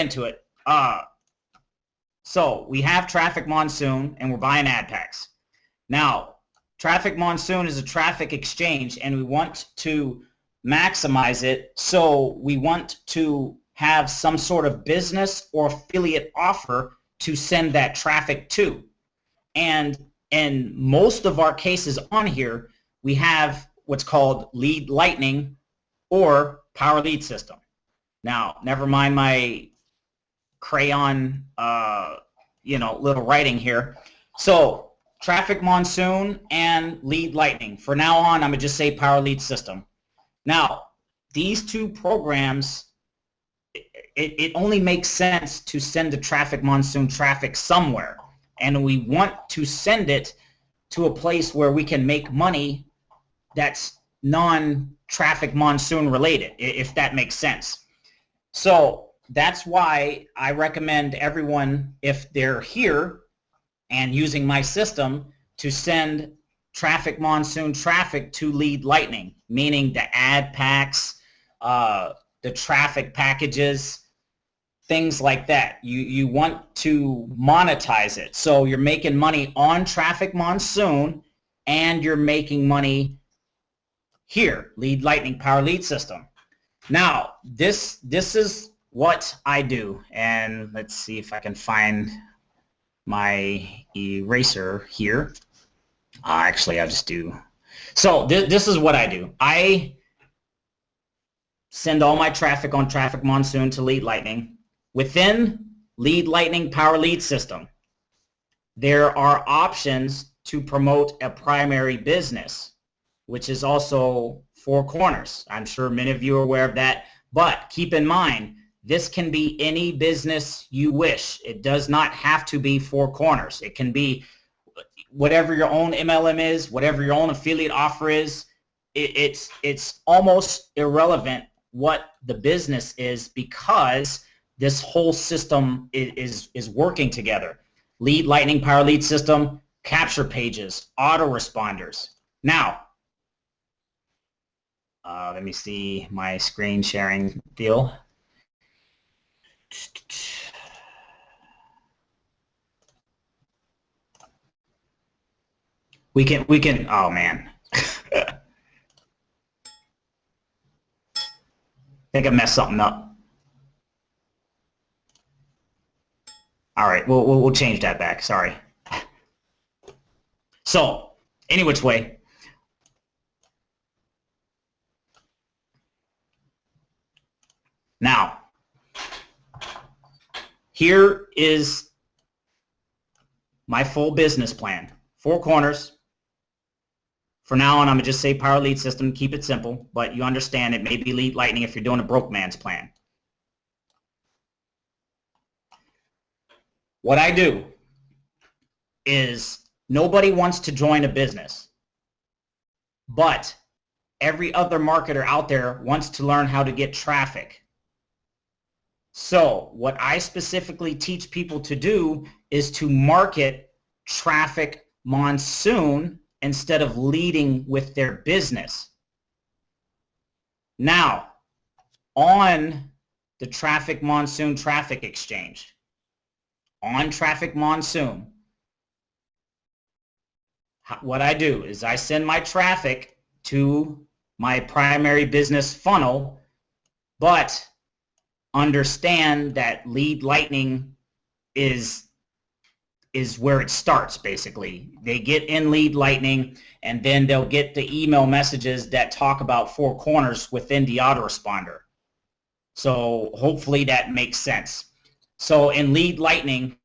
into it. So we have Traffic Monsoon, and we're buying ad packs. Now, Traffic Monsoon is a traffic exchange, and we want to maximize it, so we want to have some sort of business or affiliate offer to send that traffic to. And in most of our cases on here, we have what's called lead lightning or power lead system. Now, never mind my crayon, little writing here. So, Traffic Monsoon and lead lightning. For now on, I'm going to just say power lead system. Now, these two programs, it only makes sense to send the Traffic Monsoon traffic somewhere. And we want to send it to a place where we can make money that's non-Traffic Monsoon related, if that makes sense. So that's why I recommend everyone, if they're here and using my system, to send Traffic Monsoon traffic to lead lightning, meaning the ad packs, the traffic packages, things like that. You want to monetize it. So you're making money on Traffic Monsoon and you're making money here, lead lightning power lead system. Now, this is what I do. And let's see if I can find my eraser here. Actually, I'll just do. So this is what I do. I send all my traffic on Traffic Monsoon to lead lightning. Within lead lightning power lead system, there are options to promote a primary business, which is also Four Corners. I'm sure many of you are aware of that, but keep in mind, this can be any business you wish. It does not have to be Four Corners. It can be whatever your own MLM is, whatever your own affiliate offer is. It's almost irrelevant what the business is, because this whole system is working together. Lead lightning power lead system, capture pages, autoresponders. Now, let me see my screen sharing deal. We can, oh man. I think I messed something up. All right, we'll change that back, sorry. So, any which way. Now, here is my full business plan. Four Corners. For now on, I'm going to just say power lead system, keep it simple, but you understand it may be lead lightning if you're doing a broke man's plan. What I do is nobody wants to join a business, but every other marketer out there wants to learn how to get traffic. So what I specifically teach people to do is to market Traffic Monsoon instead of leading with their business. Now, on the Traffic Monsoon traffic exchange, on Traffic Monsoon, what I do is I send my traffic to my primary business funnel, but understand that lead lightning is where it starts, basically. They get in lead lightning, and then they'll get the email messages that talk about Four Corners within the autoresponder. So hopefully that makes sense. So in lead lightning,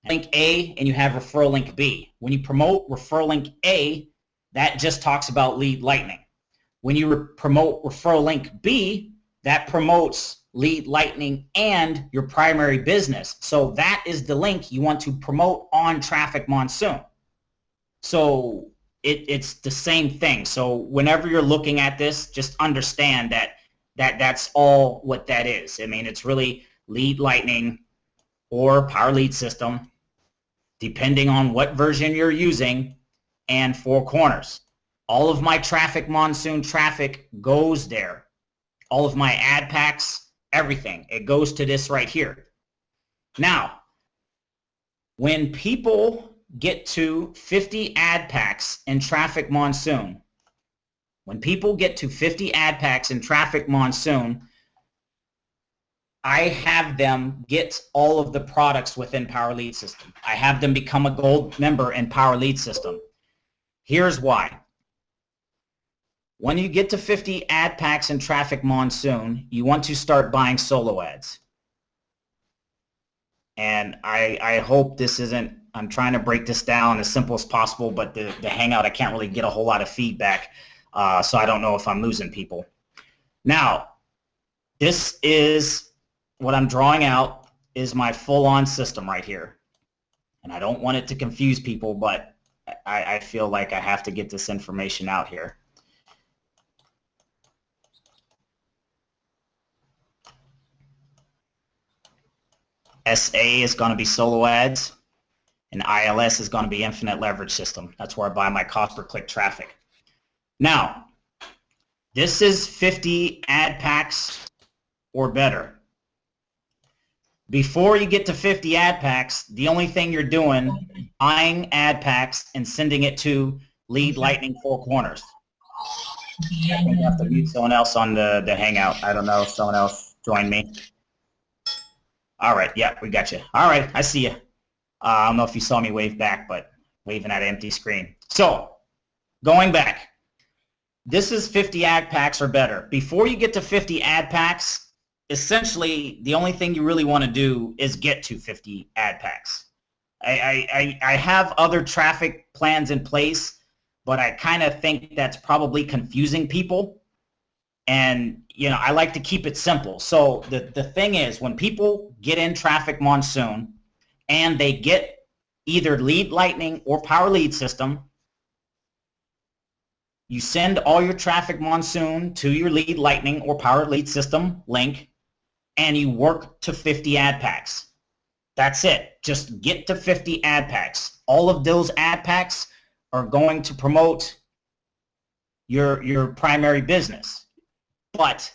link A and you have referral link B. When you promote referral link A, that just talks about lead lightning. When you promote referral link B, that promotes lead lightning and your primary business. So that is the link you want to promote on Traffic Monsoon. So it's the same thing. So whenever you're looking at this, just understand that's all what that is. I mean, it's really lead lightning or power lead system, depending on what version you're using, and Four Corners. All of my Traffic Monsoon traffic goes there. All of my ad packs, everything, it goes to this right here. Now, when people get to 50 ad packs in Traffic Monsoon, when people get to 50 ad packs in Traffic Monsoon, I have them get all of the products within Power Lead System. I have them become a gold member in Power Lead System. Here's why. When you get to 50 ad packs in Traffic Monsoon, you want to start buying solo ads. And I hope this isn't, I'm trying to break this down as simple as possible, but the Hangout, I can't really get a whole lot of feedback, so I don't know if I'm losing people. Now, this is what I'm drawing out is my full-on system right here. And I don't want it to confuse people, but I feel like I have to get this information out here. SA is going to be solo ads, and ILS is going to be infinite leverage system. That's where I buy my cost per click traffic. Now, this is 50 ad packs or better. Before you get to 50 ad packs, the only thing you're doing, buying ad packs and sending it to Lead Lightning Four Corners. I think I have to mute someone else on the Hangout. I don't know if someone else joined me. All right, yeah, we got you. All right, I see you. I don't know if you saw me wave back, but waving at an empty screen. So, going back, this is 50 ad packs or better. Before you get to 50 ad packs, essentially, the only thing you really want to do is get to 50 ad packs. I have other traffic plans in place, but I kind of think that's probably confusing people. And, you know, I like to keep it simple. So the thing is, when people get in Traffic Monsoon and they get either Lead Lightning or Power Lead System, you send all your Traffic Monsoon to your Lead Lightning or Power Lead System link, and you work to 50 ad packs. That's it. Just get to 50 ad packs. All of those ad packs are going to promote your primary business, but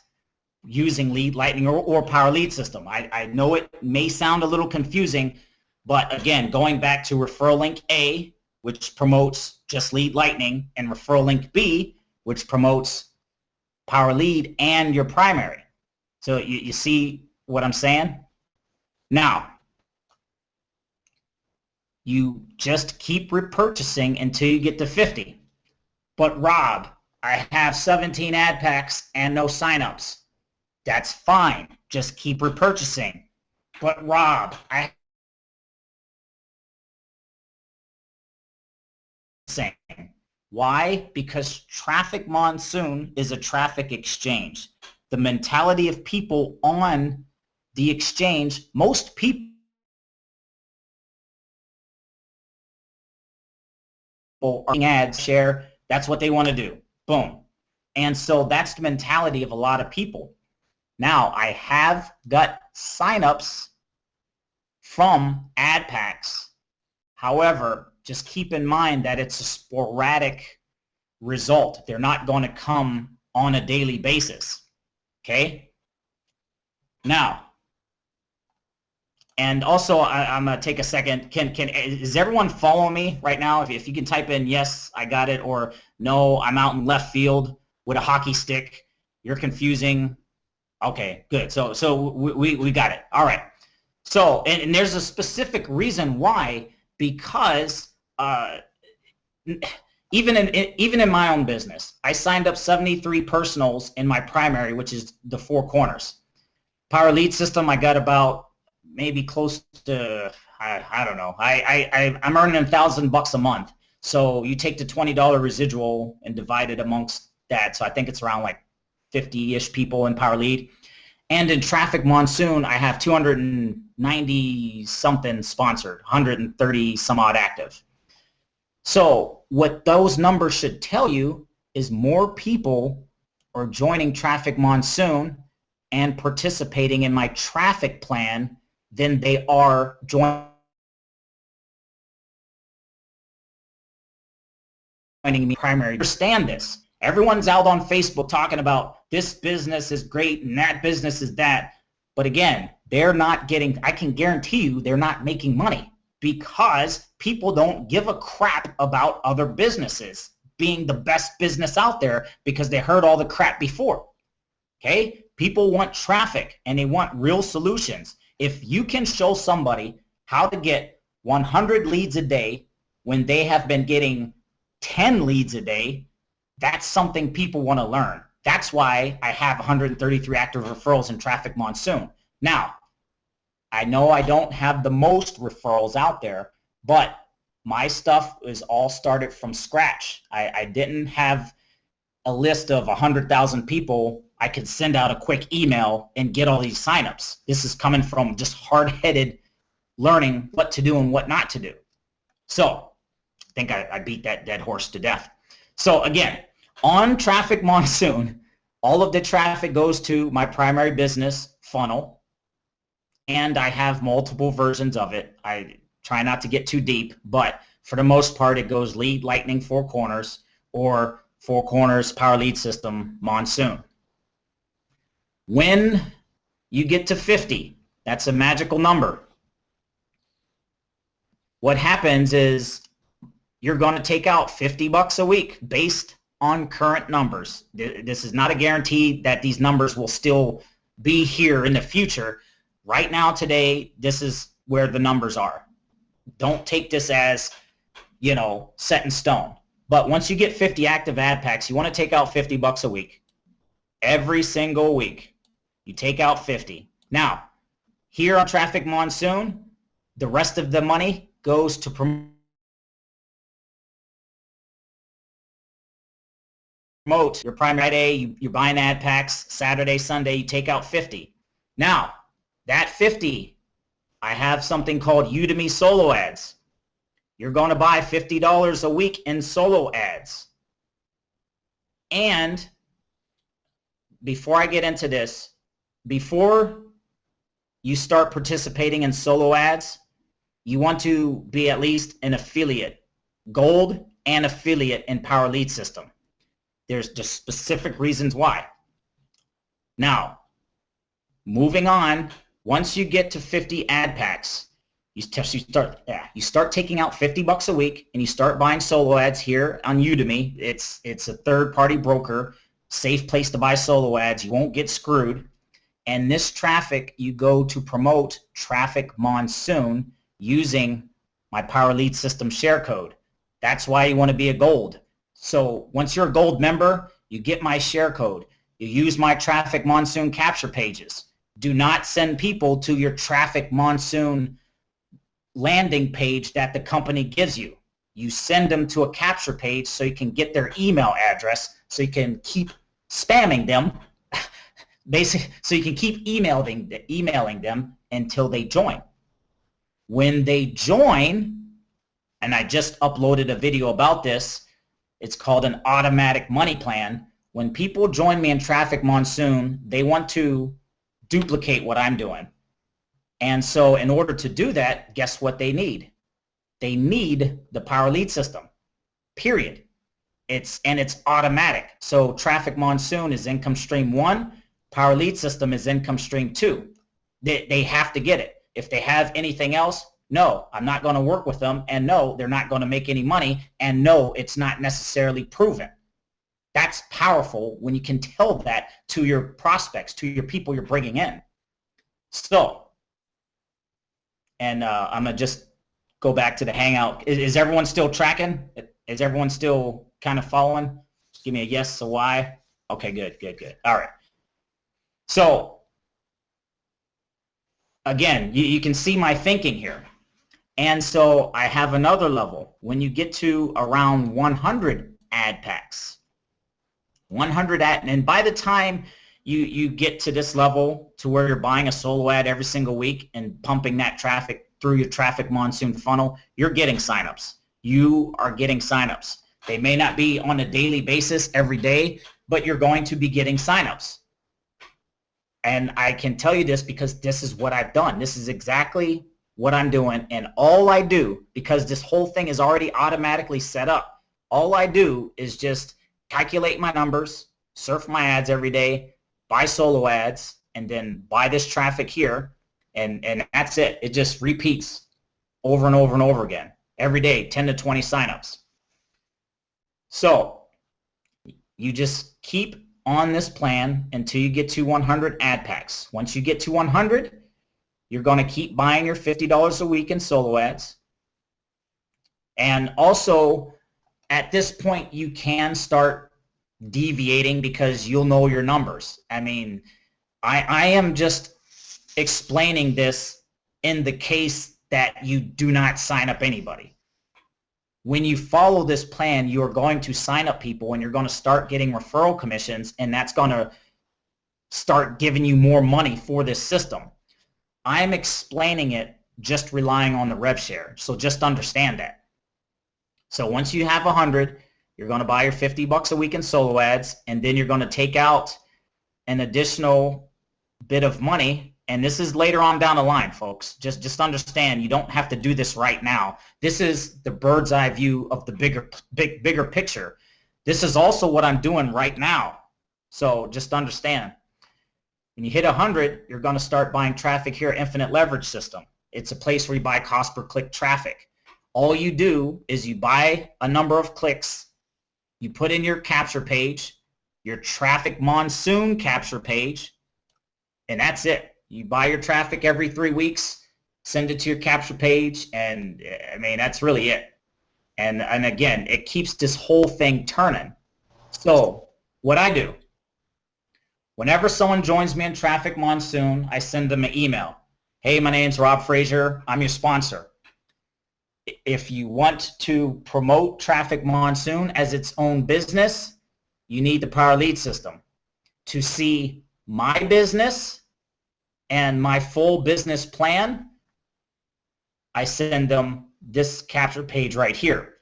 using Lead Lightning or Power Lead System. I know it may sound a little confusing, but again, going back to referral link A, which promotes just Lead Lightning, and referral link B, which promotes Power Lead and your primary. So you see what I'm saying? Now, you just keep repurchasing until you get to 50. But Rob, I have 17 ad packs and no signups. That's fine. Just keep repurchasing. But Rob, why? Because Traffic Monsoon is a traffic exchange. The mentality of people on the exchange, most people are ads, share, that's what they want to do. Boom. And so that's the mentality of a lot of people. Now, I have got signups from ad packs. However, just keep in mind that it's a sporadic result. They're not going to come on a daily basis. Okay? Now, and also I'm going to take a second. Is everyone following me right now? If you can type in yes, I got it, or no, I'm out in left field with a hockey stick. You're confusing. Okay, good. So we got it. All right. So, and there's a specific reason why, because even in my own business, I signed up 73 personals in my primary, which is the Four Corners. Power Lead System, I got about maybe close to, I don't know. I'm earning $1,000 a month. So you take the $20 residual and divide it amongst that. So I think it's around like 50-ish people in Power Lead. And in Traffic Monsoon, I have 290 something sponsored, 130 some odd active. So what those numbers should tell you is more people are joining Traffic Monsoon and participating in my traffic plan than they are joining joining me primary. Understand this. Everyone's out on Facebook talking about this business is great and that business is that. But again, they're not getting, I can guarantee you they're not making money because people don't give a crap about other businesses being the best business out there because they heard all the crap before. Okay? People want traffic and they want real solutions. If you can show somebody how to get 100 leads a day when they have been getting 10 leads a day, that's something people want to learn. That's why I have 133 active referrals in Traffic Monsoon. Now, I know I don't have the most referrals out there, but my stuff is all started from scratch. I didn't have a list of 100,000 people I could send out a quick email and get all these signups. This is coming from just hard-headed learning what to do and what not to do. So I think I beat that dead horse to death. So again, on Traffic Monsoon, all of the traffic goes to my primary business funnel, and I have multiple versions of it. I try not to get too deep, but for the most part, it goes lead, lightning, four corners, or four corners, power lead system, Monsoon. When you get to 50, that's a magical number. What happens is you're going to take out $50 a week based on current numbers. This is not a guarantee that these numbers will still be here in the future. Right now, today, this is where the numbers are. Don't take this as, you know, set in stone. But once you get 50 active ad packs, you want to take out $50 a week. Every single week, you take out 50. Now, here on Traffic Monsoon, the rest of the money goes to promote your primary day. You're buying ad packs. Saturday, Sunday, you take out 50. Now, that 50, I have something called Udemy Solo Ads. You're going to buy $50 a week in solo ads. And before I get into this, before you start participating in solo ads, you want to be at least an affiliate, gold and affiliate in Power Lead System. There's just specific reasons why. Now, moving on, once you get to 50 ad packs, you start taking out $50 a week and you start buying solo ads here on Udemy. It's a third-party broker, safe place to buy solo ads. You won't get screwed. And this traffic, you go to promote Traffic Monsoon using my Power Lead System share code. That's why you want to be a gold. So once you're a gold member, you get my share code. You use my Traffic Monsoon capture pages. Do not send people to your Traffic Monsoon landing page that the company gives you. You send them to a capture page so you can get their email address so you can keep spamming them, basically, so you can keep emailing them until they join. When they join, and I just uploaded a video about this, it's called an automatic money plan. When people join me in Traffic Monsoon, they want to duplicate what I'm doing. And so in order to do that, guess what they need? They need the Power Lead System, period. It's automatic. So Traffic Monsoon is income stream 1, Power Lead System is income stream 2. They have to get it. If they have anything else, no, I'm not going to work with them, and no, they're not going to make any money, and no, it's not necessarily proven. That's powerful when you can tell that to your prospects, to your people you're bringing in. So, and I'm going to just go back to the Hangout. Is everyone still tracking? Is everyone still kind of following? Just give me a yes, a why. Okay, good. All right. So, again, you can see my thinking here. And so I have another level. When you get to around 100 ad packs, 100 ad, and by the time you get to this level to where you're buying a solo ad every single week and pumping that traffic through your Traffic Monsoon funnel, you're getting signups. You are getting signups. They may not be on a daily basis every day, but you're going to be getting signups. And I can tell you this because this is what I've done. This is exactly what I'm doing, and all I do, because this whole thing is already automatically set up, all I do is just calculate my numbers, surf my ads every day, buy solo ads, and then buy this traffic here, and that's it. It just repeats over and over and over again. Every day, 10 to 20 signups. So you just keep on this plan until you get to 100 ad packs. Once you get to 100, you're going to keep buying your $50 a week in solo ads. And also, at this point, you can start deviating because you'll know your numbers. I mean, I am just explaining this in the case that you do not sign up anybody. When you follow this plan, you are going to sign up people and you're going to start getting referral commissions, and that's going to start giving you more money for this system. I'm explaining it just relying on the rev share, so just understand that. So once you have 100, you're going to buy your $50 a week in solo ads, and then you're going to take out an additional bit of money. And this is later on down the line, folks. Just understand, you don't have to do this right now. This is the bird's eye view of the bigger picture. This is also what I'm doing right now. So just understand. When you hit 100, you're going to start buying traffic here at Infinite Leverage System. It's a place where you buy cost per click traffic. All you do is you buy a number of clicks, you put in your capture page, your Traffic Monsoon capture page, and that's it. You buy your traffic every 3 weeks, send it to your capture page, and I mean, that's really it. And again, it keeps this whole thing turning. So what I do, whenever someone joins me in Traffic Monsoon, I send them an email. Hey, my name's Rob Frazier. I'm your sponsor. If you want to promote Traffic Monsoon as its own business, you need the Power Lead system. To see my business and my full business plan, I send them this capture page right here.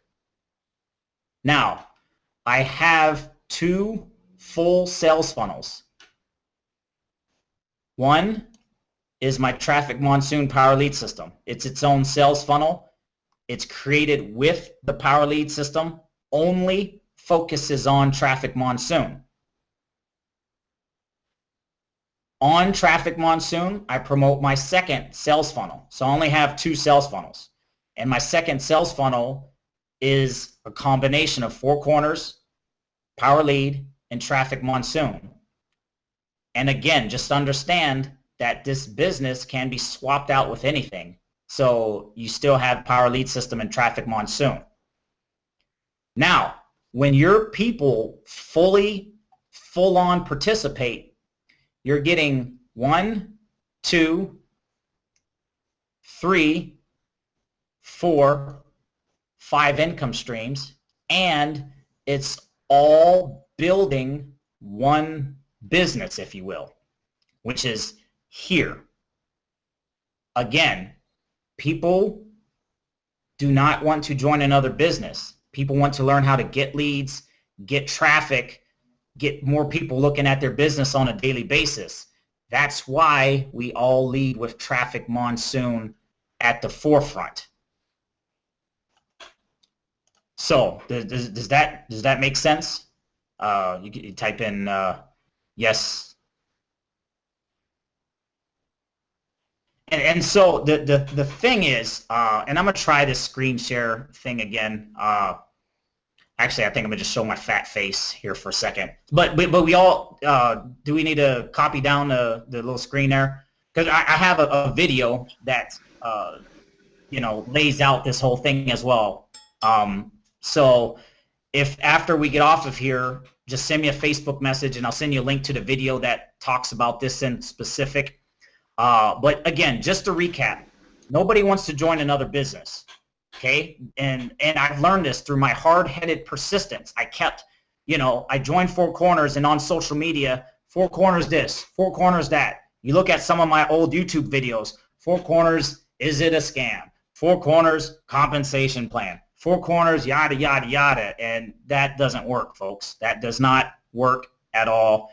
Now, I have 2 full sales funnels. One is my Traffic Monsoon Power Lead system. It's its own sales funnel. It's created with the Power Lead system, only focuses on Traffic Monsoon. On Traffic Monsoon, I promote my second sales funnel. So I only have 2 sales funnels. And my second sales funnel is a combination of 4 Corners, Power Lead, and Traffic Monsoon. And again, just understand that this business can be swapped out with anything. So you still have Power Lead system and Traffic Monsoon. Now, when your people full-on participate, you're getting 1, 2, 3, 4, 5 income streams, and it's all building one business, if you will, which is here. Again, people do not want to join another business. People want to learn how to get leads, get traffic, get more people looking at their business on a daily basis. That's why we all lead with Traffic Monsoon at the forefront. So does that make sense? You type in yes. And so the thing is, and I'm gonna try this screen share thing again. Actually, I think I'm gonna just show my fat face here for a second. But we all do we need to copy down the little screen there? Because I have a video that lays out this whole thing as well. So if after we get off of here, just send me a Facebook message and I'll send you a link to the video that talks about this in specific. But again, just to recap, nobody wants to join another business. Okay, and I've learned this through my hard-headed persistence. I kept, I joined 4 Corners, and on social media, 4 Corners this, 4 Corners that. You look at some of my old YouTube videos, 4 Corners, is it a scam? 4 Corners, compensation plan. 4 Corners, yada, yada, yada, and that doesn't work, folks. That does not work at all.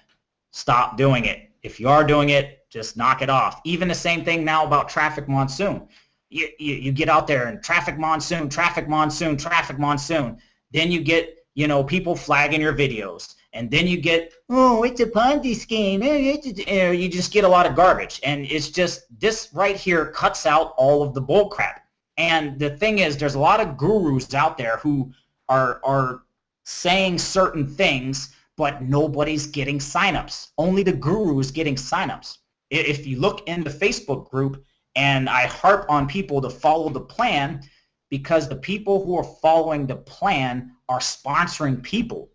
Stop doing it. If you are doing it, just knock it off. Even the same thing now about Traffic Monsoon. You get out there and Traffic Monsoon, Traffic Monsoon, Traffic Monsoon. Then you get, you know, people flagging your videos. And then you get, oh, it's a Ponzi scheme. You just get a lot of garbage. And it's just, this right here cuts out all of the bull crap. And the thing is, there's a lot of gurus out there who are saying certain things, but nobody's getting signups. Only the guru is getting signups. If you look in the Facebook group, and I harp on people to follow the plan, because the people who are following the plan are sponsoring people.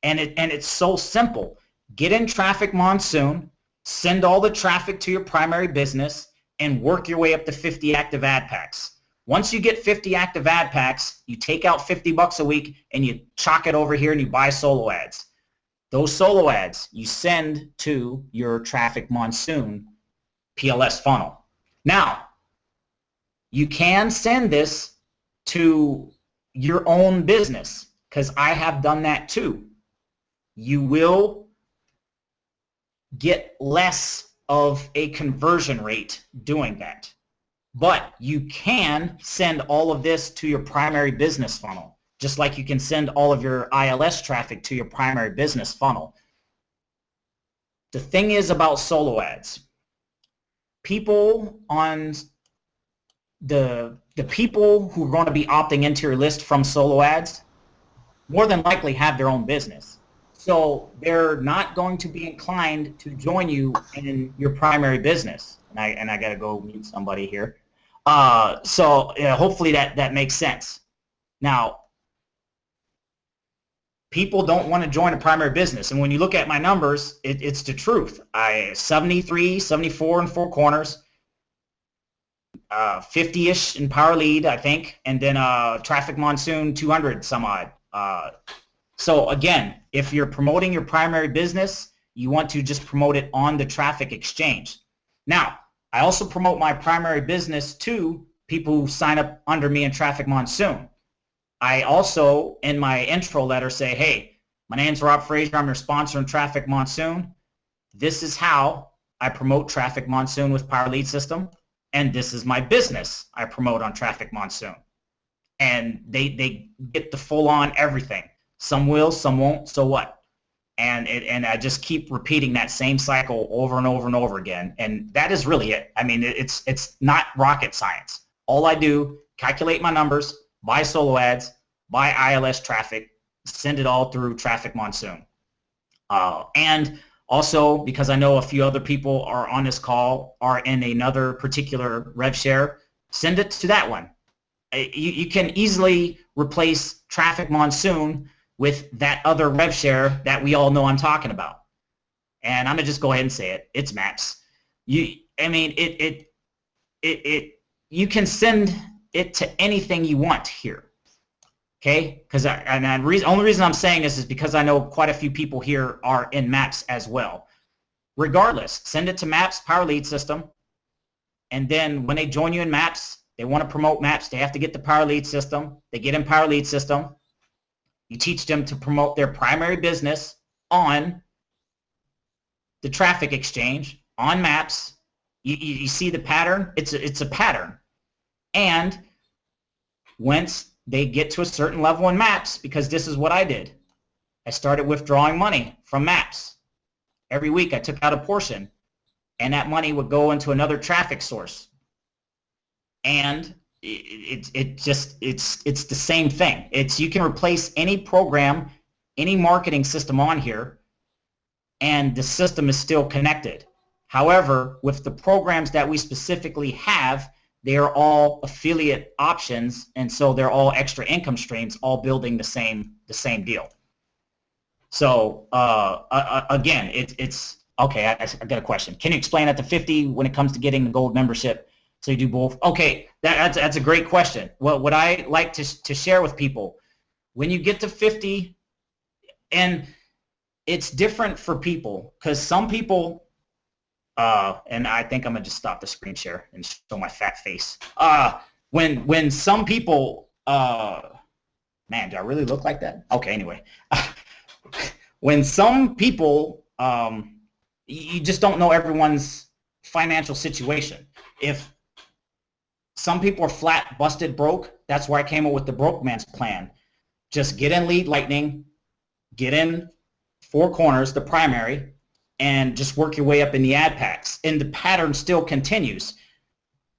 And it's so simple. Get in Traffic Monsoon, send all the traffic to your primary business, and work your way up to 50 active ad packs. Once you get 50 active ad packs, you take out $50 a week and you chalk it over here and you buy solo ads. Those solo ads you send to your Traffic Monsoon PLS funnel. Now, you can send this to your own business, because I have done that too. You will get less of a conversion rate doing that. But you can send all of this to your primary business funnel, just like you can send all of your ILS traffic to your primary business funnel. The thing is about solo ads, people on the people who are going to be opting into your list from solo ads more than likely have their own business. So they're not going to be inclined to join you in your primary business. And I got to go mute somebody here. So hopefully that makes sense. Now, people don't want to join a primary business. And when you look at my numbers, it's the truth. 73, 74 in Four Corners, 50-ish in Power Lead, I think, and then Traffic Monsoon 200 some odd. So again, if you're promoting your primary business, you want to just promote it on the Traffic Exchange. Now, I also promote my primary business to people who sign up under me in Traffic Monsoon. I also, in my intro letter, say, hey, my name's Rob Frazier. I'm your sponsor in Traffic Monsoon. This is how I promote Traffic Monsoon with Power Lead System, and this is my business I promote on Traffic Monsoon. And they get the full-on everything. Some will, some won't, so what? And I just keep repeating that same cycle over and over and over again. And that is really it. I mean, it's not rocket science. All I do, calculate my numbers, buy solo ads, buy ILS traffic, send it all through Traffic Monsoon. And also, because I know a few other people are on this call, are in another particular rev share, send it to that one. You can easily replace Traffic Monsoon with that other rev share that we all know I'm talking about. And I'm gonna just go ahead and say it. It's Maps. You can send it to anything you want here. Okay? Because the only reason I'm saying this is because I know quite a few people here are in Maps as well. Regardless, send it to Maps Power Lead System, and then when they join you in Maps, they want to promote Maps, they have to get the Power Lead System. They get in Power Lead System. You teach them to promote their primary business on the Traffic Exchange, on Maps. You see the pattern? It's a pattern. And once they get to a certain level in Maps, because this is what I did. I started withdrawing money from Maps. Every week I took out a portion, and that money would go into another traffic source. And it's the same thing. You can replace any program, any marketing system on here, and the system is still connected. However, with the programs that we specifically have, they are all affiliate options, and so they're all extra income streams, all building the same deal. So again, it's okay. I got a question. Can you explain that to 50 when it comes to getting the gold membership? So you do both. Okay, that's a great question. Well, what I like to share with people, when you get to 50, and it's different for people, because some people, and I think I'm gonna just stop the screen share and show my fat face. When some people, man, do I really look like that? Okay, anyway, when some people, you just don't know everyone's financial situation. If some people are flat, busted, broke, that's where I came up with the broke man's plan. just get in lead lightning, get in Four Corners, the primary, and just work your way up in the ad packs. And the pattern still continues.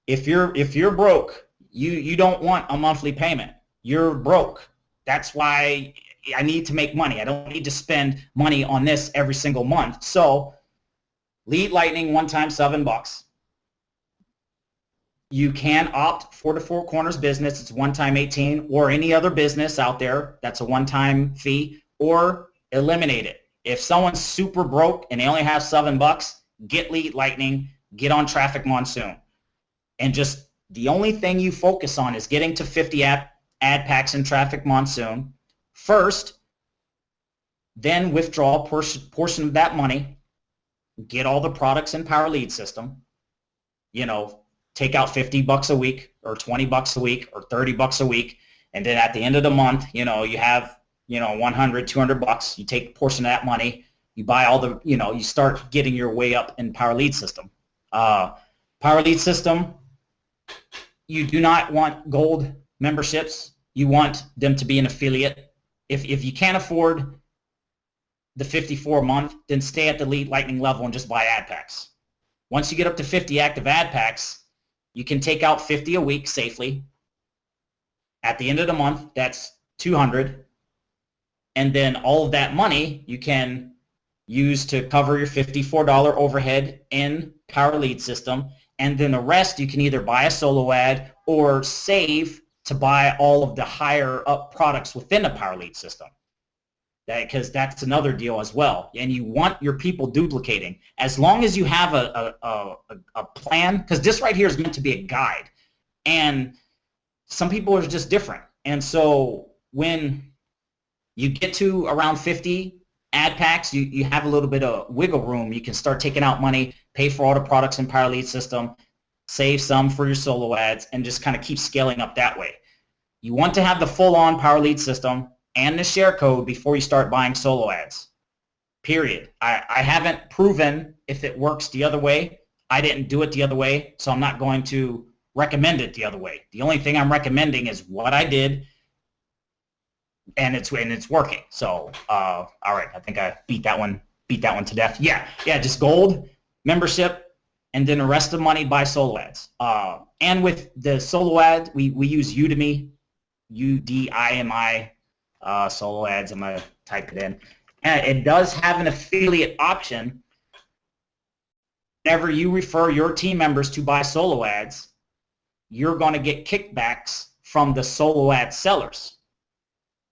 If you're broke, you don't want a monthly payment. You're broke. That's why I need to make money. I don't need to spend money on this every single month. So lead lightning, one time $7. You can opt for the Four Corners business. It's one time 18, or any other business out there that's a one-time fee, or eliminate it. If someone's super broke and they only have $7, get lead lightning, get on Traffic Monsoon. And just the only thing you focus on is getting to 50 ad packs in Traffic Monsoon first, then withdraw a portion of that money, get all the products in Power Lead System, take out $50 a week or $20 a week or $30 a week, and then at the end of the month, you have 100, $200. You take a portion of that money, you buy all the, you start getting your way up in Power Lead System. Power Lead System, you do not want gold memberships. You want them to be an affiliate. If you can't afford the 54 a month, then stay at the lead lightning level and just buy ad packs. Once you get up to 50 active ad packs, you can take out 50 a week safely. At the end of the month, that's 200. And then all of that money you can use to cover your $54 overhead in Power Lead System. And then the rest you can either buy a solo ad or save to buy all of the higher up products within the Power Lead System. Because that's another deal as well. And you want your people duplicating. As long as you have a plan, because this right here is meant to be a guide. And some people are just different. And so when you get to around 50 ad packs, you have a little bit of wiggle room. You can start taking out money, pay for all the products in Power Lead System, save some for your solo ads, and just kind of keep scaling up that way. You want to have the full-on Power Lead System and the share code before you start buying solo ads, period. I haven't proven if it works the other way. I didn't do it the other way, so I'm not going to recommend it the other way. The only thing I'm recommending is what I did, and it's working. So, all right, I think I beat that one to death. Yeah, just gold membership, and then the rest of the money buy solo ads. And with the solo ad, we use Udemy, UDIMI. Solo ads. I'm going to type it in. And it does have an affiliate option. Whenever you refer your team members to buy solo ads, you're going to get kickbacks from the solo ad sellers,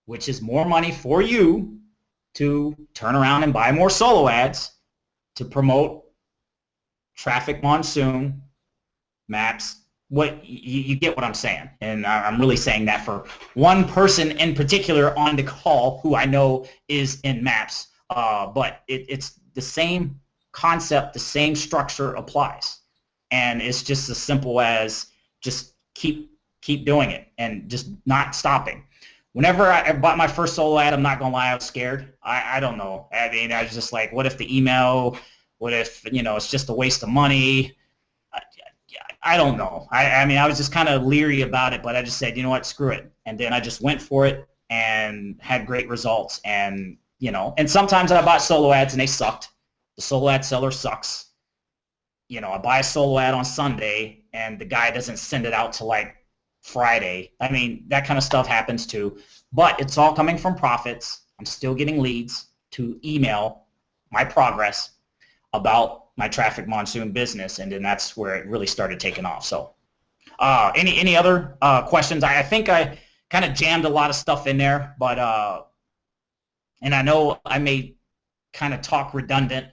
which is more money for you to turn around and buy more solo ads to promote Traffic Monsoon, maps. What you get what I'm saying, and I'm really saying that for one person in particular on the call who I know is in maps, but it's the same concept, the same structure applies, and it's just as simple as just keep doing it and just not stopping. Whenever I bought my first solo ad, I'm not gonna lie, I was scared. I don't know. I mean, I was just like, what if the email? What if it's just a waste of money? I don't know. I mean, I was just kind of leery about it, but I just said, you know what, screw it. And then I just went for it and had great results. And, and sometimes I bought solo ads and they sucked. The solo ad seller sucks. I buy a solo ad on Sunday and the guy doesn't send it out till like Friday. I mean, that kind of stuff happens too. But it's all coming from profits. I'm still getting leads to email my progress about my Traffic Monsoon business, and then that's where it really started taking off. So any other questions? I think I kind of jammed a lot of stuff in there, but and I know I may kind of talk redundant.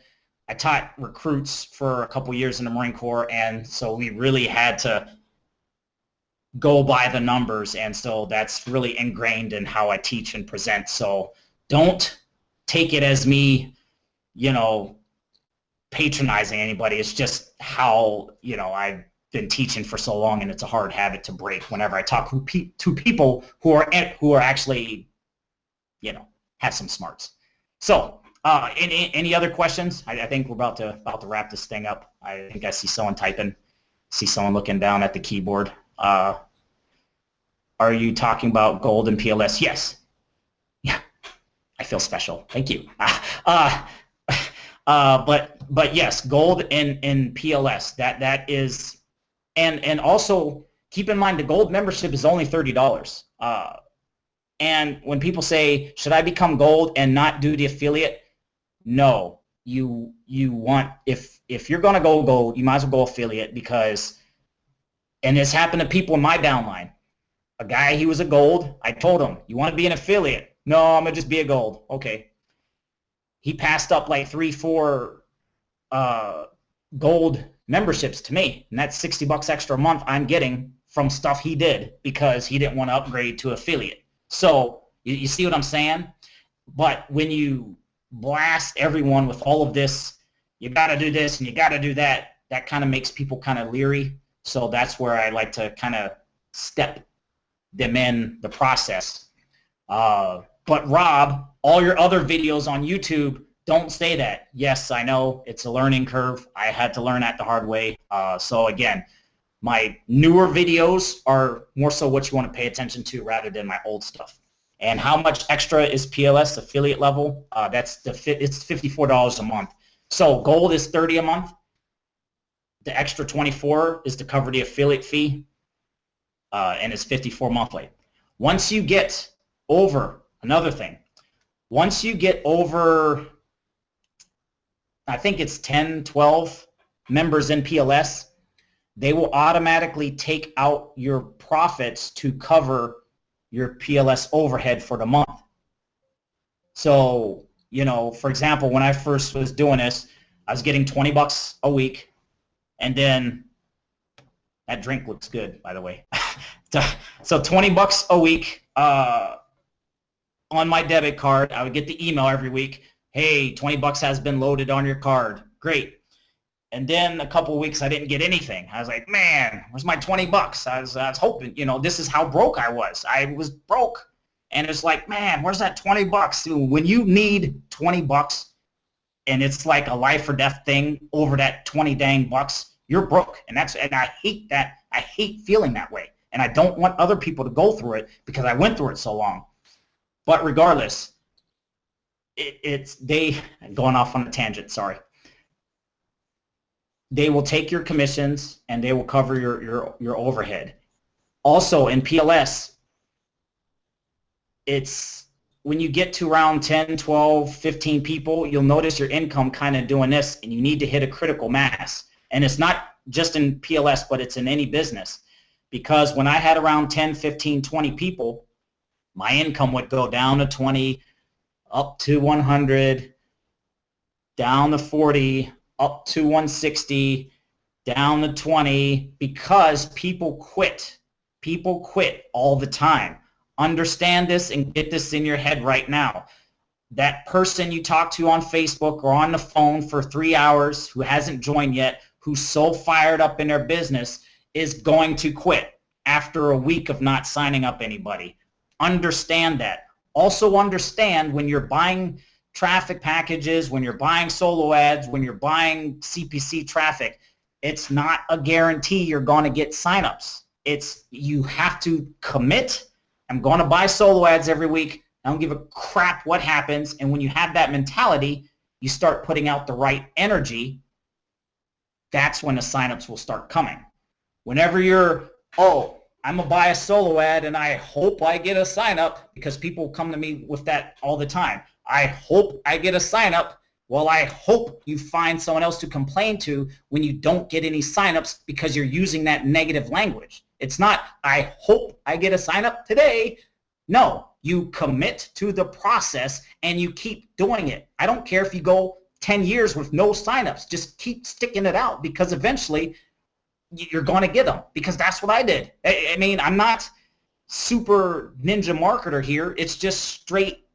I taught recruits for a couple years in the Marine Corps, and so we really had to go by the numbers, and so that's really ingrained in how I teach and present. So don't take it as me, patronizing anybody. It's just how I've been teaching for so long, and it's a hard habit to break whenever I talk to people who are actually have some smarts. So any other questions? I think we're about to wrap this thing up. I think I see someone typing, see someone looking down at the keyboard. Are you talking about gold and PLS? Yes. I feel special. Thank you. But yes, gold and PLS. That is, and also keep in mind the gold membership is only $30. And when people say, should I become gold and not do the affiliate? No, you want, if you're gonna go gold, you might as well go affiliate, because, and this happened to people in my downline. A guy, he was a gold. I told him, you want to be an affiliate? No, I'm gonna just be a gold. Okay. He passed up like 3-4 gold memberships to me, and that's $60 extra a month I'm getting from stuff he did because he didn't want to upgrade to affiliate. So you see what I'm saying? But when you blast everyone with all of this, you got to do this and you got to do that, that kind of makes people kind of leery. So that's where I like to kind of step them in the process. But Rob, all your other videos on YouTube don't say that. Yes, I know it's a learning curve. I had to learn that the hard way. So again, my newer videos are more so what you want to pay attention to rather than my old stuff. And how much extra is PLS affiliate level? It's $54 a month. So gold is $30 a month. The extra $24 is to cover the affiliate fee, and it's $54 monthly. Once you get over, another thing, once you get over, I think it's 10, 12 members in PLS, they will automatically take out your profits to cover your PLS overhead for the month. So, you know, for example, when I first was doing this, I was getting $20 a week, and then that drink looks good, by the way. So $20 a week on my debit card. I would get the email every week. Hey, $20 has been loaded on your card. Great. And then a couple of weeks I didn't get anything. I was like, man, where's my $20? I was hoping, you know, this is how broke I was. I was broke. And it's like, man, where's that $20? When you need $20 and it's like a life or death thing over that 20 dang bucks, you're broke. And I hate that. I hate feeling that way. And I don't want other people to go through it because I went through it so long. But regardless, going off on a tangent, sorry. They will take your commissions and they will cover your overhead. Also in PLS, it's when you get to around 10, 12, 15 people, you'll notice your income kind of doing this, and you need to hit a critical mass. And it's not just in PLS, but it's in any business. Because when I had around 10, 15, 20 people, my income would go down to 20, up to 100, down to 40, up to 160, down to 20, because people quit. People quit all the time. Understand this and get this in your head right now. That person you talk to on Facebook or on the phone for 3 hours who hasn't joined yet, who's so fired up in their business, is going to quit after a week of not signing up anybody. Understand that. Also understand when you're buying traffic packages, when you're buying solo ads, when you're buying CPC traffic, it's not a guarantee you're going to get signups. You have to commit. I'm going to buy solo ads every week. I don't give a crap what happens. And when you have that mentality, you start putting out the right energy. That's when the signups will start coming. Whenever you're, oh, I'm going to buy a solo ad and I hope I get a sign up, because people come to me with that all the time. I hope I get a sign up. Well, I hope you find someone else to complain to when you don't get any signups because you're using that negative language. It's not, I hope I get a sign up today. No, you commit to the process and you keep doing it. I don't care if you go 10 years with no signups. Just keep sticking it out, because eventually you're going to get them, because that's what I did. I mean, I'm not super ninja marketer here. It's just straight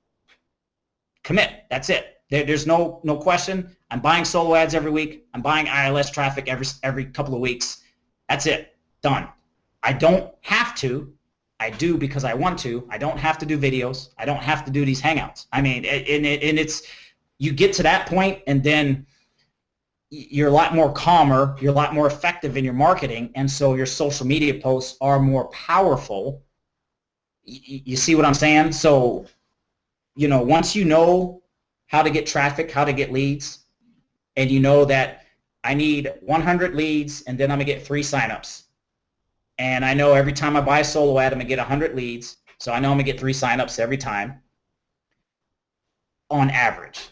commit. That's it. There's no question. I'm buying solo ads every week. I'm buying ILS traffic every couple of weeks. That's it. Done. I don't have to. I do because I want to. I don't have to do videos. I don't have to do these hangouts. I mean, and it's, you get to that point and then you're a lot more calmer. You're a lot more effective in your marketing. And so your social media posts are more powerful. You see what I'm saying? So you know, once you know how to get traffic, how to get leads, and you know that I need 100 leads and then I'm going to get 3 signups. And I know every time I buy a solo ad, I'm going to get 100 leads. So I know I'm going to get 3 signups every time on average.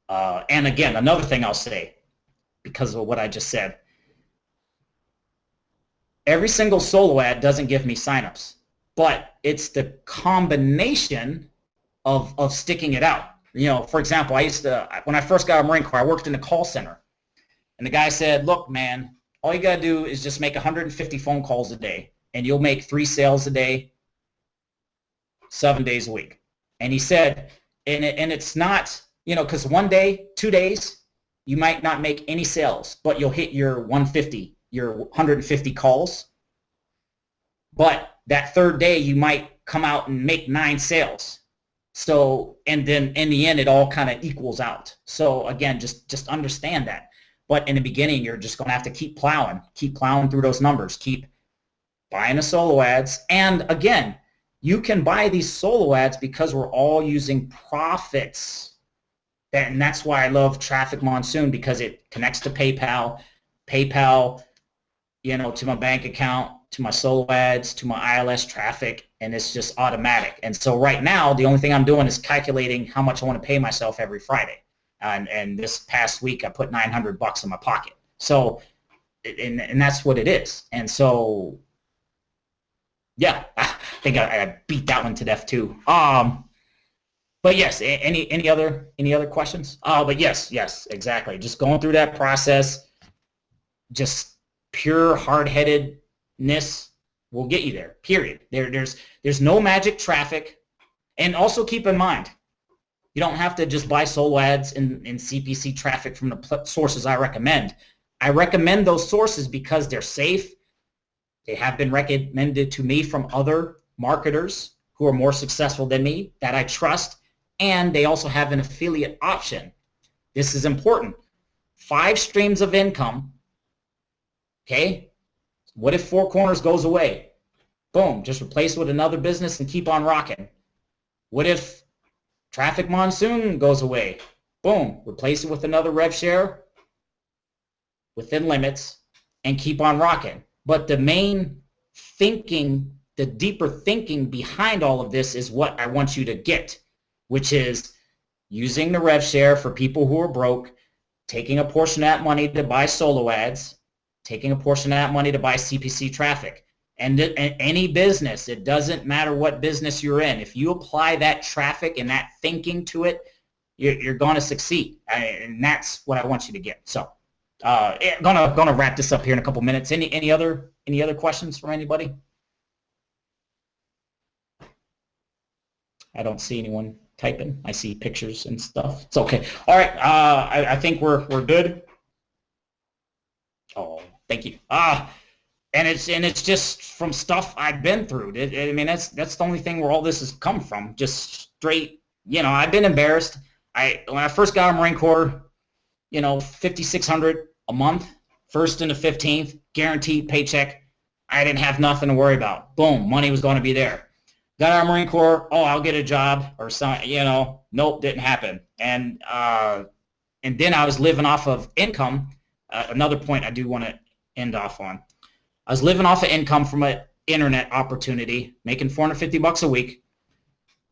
And again, another thing I'll say, because of what I just said, every single solo ad doesn't give me signups, but it's the combination of sticking it out. You know, for example, when I first got a Marine Corps, I worked in a call center. And the guy said, look, man, all you got to do is just make 150 phone calls a day, and you'll make 3 sales a day, 7 days a week. And he said, and it's not, you know, because 1 day, 2 days, you might not make any sales, but you'll hit your 150, your 150 calls. But that 3rd day, you might come out and make 9 sales. So, and then in the end, it all kind of equals out. So again, just understand that. But in the beginning, you're just going to have to keep plowing through those numbers, keep buying the solo ads. And again, you can buy these solo ads because we're all using profits. And that's why I love Traffic Monsoon, because it connects to PayPal, you know, to my bank account, to my solo ads, to my ILS traffic, and it's just automatic. And so right now, the only thing I'm doing is calculating how much I want to pay myself every Friday. And this past week, I put $900 in my pocket. So, and that's what it is. And so, yeah, I think I beat that one to death too. But yes, any other questions? But yes, exactly. Just going through that process, just pure hard-headedness will get you there. Period. There's no magic traffic, and also keep in mind, you don't have to just buy solo ads and CPC traffic from the sources I recommend. I recommend those sources because they're safe. They have been recommended to me from other marketers who are more successful than me that I trust, and they also have an affiliate option. This is important. 5 streams of income. Okay? What if Four Corners goes away? Boom, just replace it with another business and keep on rocking. What if Traffic Monsoon goes away? Boom, replace it with another rev share within limits and keep on rocking. But the main thinking, the deeper thinking behind all of this is what I want you to get, which is using the rev share for people who are broke, taking a portion of that money to buy solo ads, taking a portion of that money to buy CPC traffic. And any business, it doesn't matter what business you're in, if you apply that traffic and that thinking to it, you're going to succeed. And that's what I want you to get. So gonna wrap this up here in a couple minutes. Any other questions from anybody? I don't see anyone typing. I see pictures and stuff. It's okay. All right. I think we're good. Oh, thank you. And it's just from stuff I've been through. I mean, that's the only thing where all this has come from. Just straight, you know, I've been embarrassed. When I first got a Marine Corps, you know, $5,600 a month, 1st and the 15th, guaranteed paycheck. I didn't have nothing to worry about. Boom, money was going to be there. Got out of Marine Corps. Oh, I'll get a job or something. You know, nope, didn't happen. And then I was living off of income. Another point I do want to end off on. I was living off of income from an internet opportunity, making $450 a week.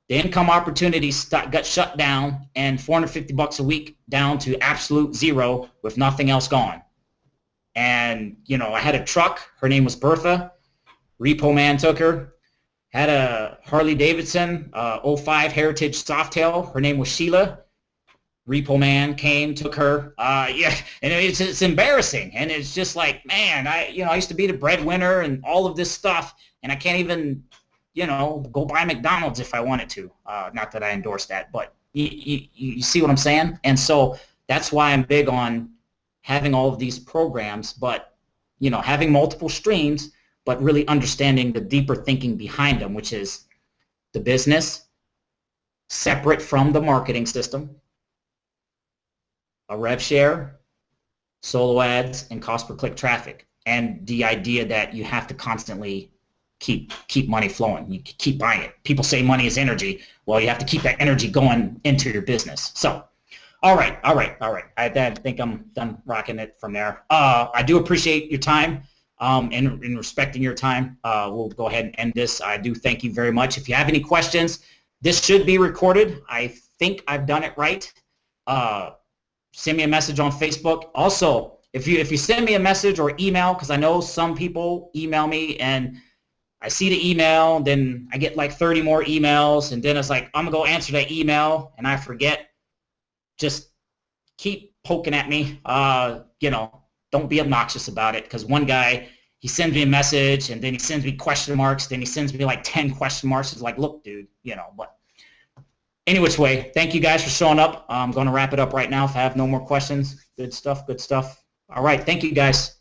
The income opportunity got shut down, and $450 a week down to absolute zero with nothing else going. And, you know, I had a truck. Her name was Bertha. Repo Man took her. Had a Harley Davidson 05 Heritage Softail. Her name was Sheila. Repo Man came, took her. Yeah, and it's embarrassing, and it's just like, man, I used to be the breadwinner and all of this stuff, and I can't even, you know, go buy McDonald's if I wanted to. Not that I endorse that, but you see what I'm saying? And so that's why I'm big on having all of these programs, but, you know, having multiple streams, but really understanding the deeper thinking behind them, which is the business separate from the marketing system, a rev share, solo ads, and cost per click traffic, and the idea that you have to constantly keep money flowing. You keep buying it. People say money is energy. Well, you have to keep that energy going into your business. So, all right. I think I'm done rocking it from there. I do appreciate your time and respecting your time. We'll go ahead and end this. I do thank you very much. If you have any questions, this should be recorded. I think I've done it right. Send me a message on Facebook. Also, if you send me a message or email, because I know some people email me and I see the email, then I get like 30 more emails, and then it's like, I'm going to go answer that email, and I forget. Just keep poking at me. Don't be obnoxious about it, because one guy, he sends me a message, and then he sends me question marks, then he sends me like 10 question marks. It's like, look, dude, but any which way, thank you guys for showing up. I'm going to wrap it up right now if I have no more questions. Good stuff. All right, thank you guys.